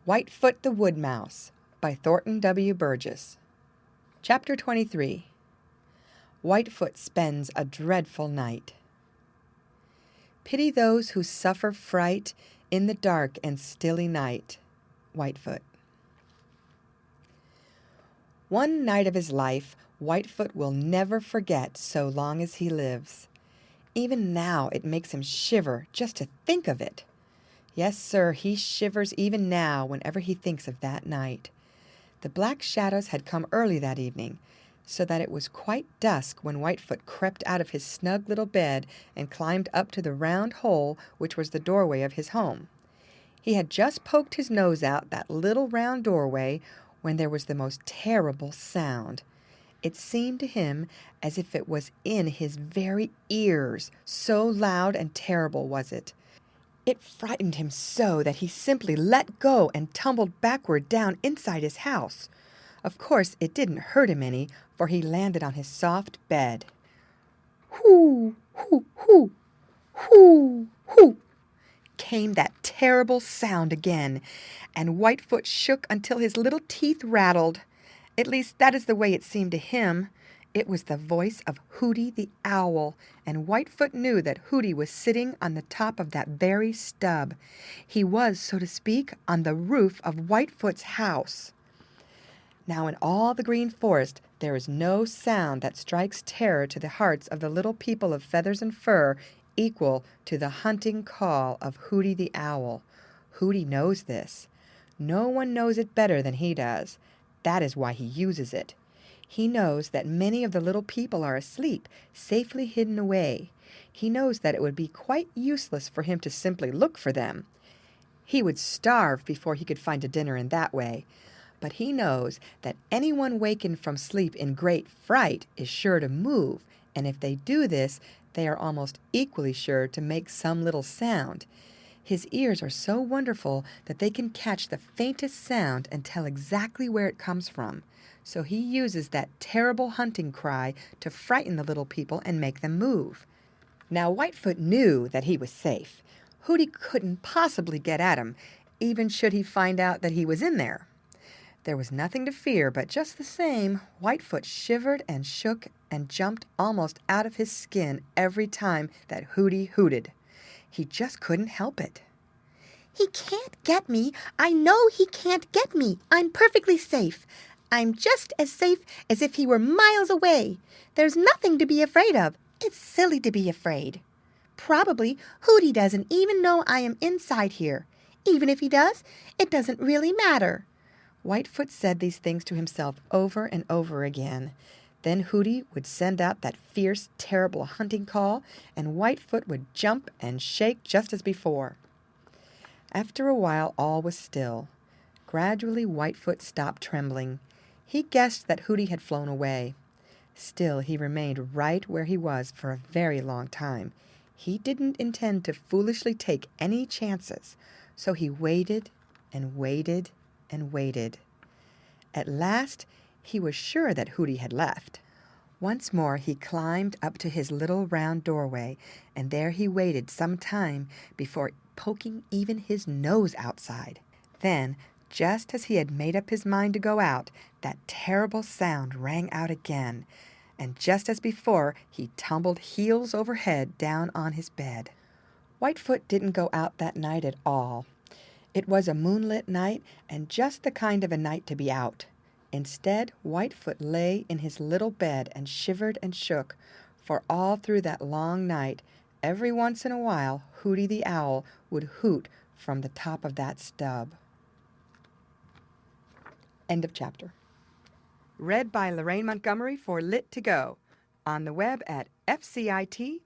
Whitefoot the Woodmouse by Thornton W. Burgess. Chapter 23. Whitefoot Spends a Dreadful Night. Pity those who suffer fright in the dark and stilly night. Whitefoot. One night of his life Whitefoot will never forget so long as he lives. Even now it makes him shiver just to think of it. Yes, sir, he shivers even now whenever he thinks of that night. The black shadows had come early that evening, so that it was quite dusk when Whitefoot crept out of his snug little bed and climbed up to the round hole which was the doorway of his home. He had just poked his nose out that little round doorway when there was the most terrible sound. It seemed to him as if it was in his very ears, so loud and terrible was it. It frightened him so that he simply let go and tumbled backward down inside his house. Of course, it didn't hurt him any, for he landed on his soft bed. Hoo, hoo, hoo, hoo, hoo, came that terrible sound again, and Whitefoot shook until his little teeth rattled. At least that is the way it seemed to him. It was the voice of Hooty the Owl, and Whitefoot knew that Hooty was sitting on the top of that very stub. He was, so to speak, on the roof of Whitefoot's house. Now in all the Green Forest there is no sound that strikes terror to the hearts of the little people of feathers and fur equal to the hunting call of Hooty the Owl. Hooty knows this. No one knows it better than he does. That is why he uses it. He knows that many of the little people are asleep, safely hidden away. He knows that it would be quite useless for him to simply look for them. He would starve before he could find a dinner in that way. But he knows that anyone wakened from sleep in great fright is sure to move, and if they do this, they are almost equally sure to make some little sound. His ears are so wonderful that they can catch the faintest sound and tell exactly where it comes from. So he uses that terrible hunting cry to frighten the little people and make them move. Now Whitefoot knew that he was safe. Hooty couldn't possibly get at him, even should he find out that he was in there. There was nothing to fear, but just the same, Whitefoot shivered and shook and jumped almost out of his skin every time that Hooty hooted. He just couldn't help it. "He can't get me. I know he can't get me. I'm perfectly safe. I'm just as safe as if he were miles away. There's nothing to be afraid of. It's silly to be afraid. Probably Hooty doesn't even know I am inside here. Even if he does, it doesn't really matter." Whitefoot said these things to himself over and over again. Then Hooty would send out that fierce, terrible hunting call, and Whitefoot would jump and shake just as before. After a while all was still. Gradually Whitefoot stopped trembling. He guessed that Hooty had flown away. Still he remained right where he was for a very long time. He didn't intend to foolishly take any chances, so he waited and waited and waited. At last he was sure that Hooty had left. Once more he climbed up to his little round doorway, and there he waited some time before poking even his nose outside. Then, just as he had made up his mind to go out, that terrible sound rang out again, and just as before he tumbled heels over head down on his bed. Whitefoot didn't go out that night at all. It was a moonlit night, and just the kind of a night to be out. Instead, Whitefoot lay in his little bed and shivered and shook, for all through that long night, every once in a while, Hooty the Owl would hoot from the top of that stub. End of chapter. Read by Lorraine Montgomery for Lit2Go, on the web at fcit.usf.edu.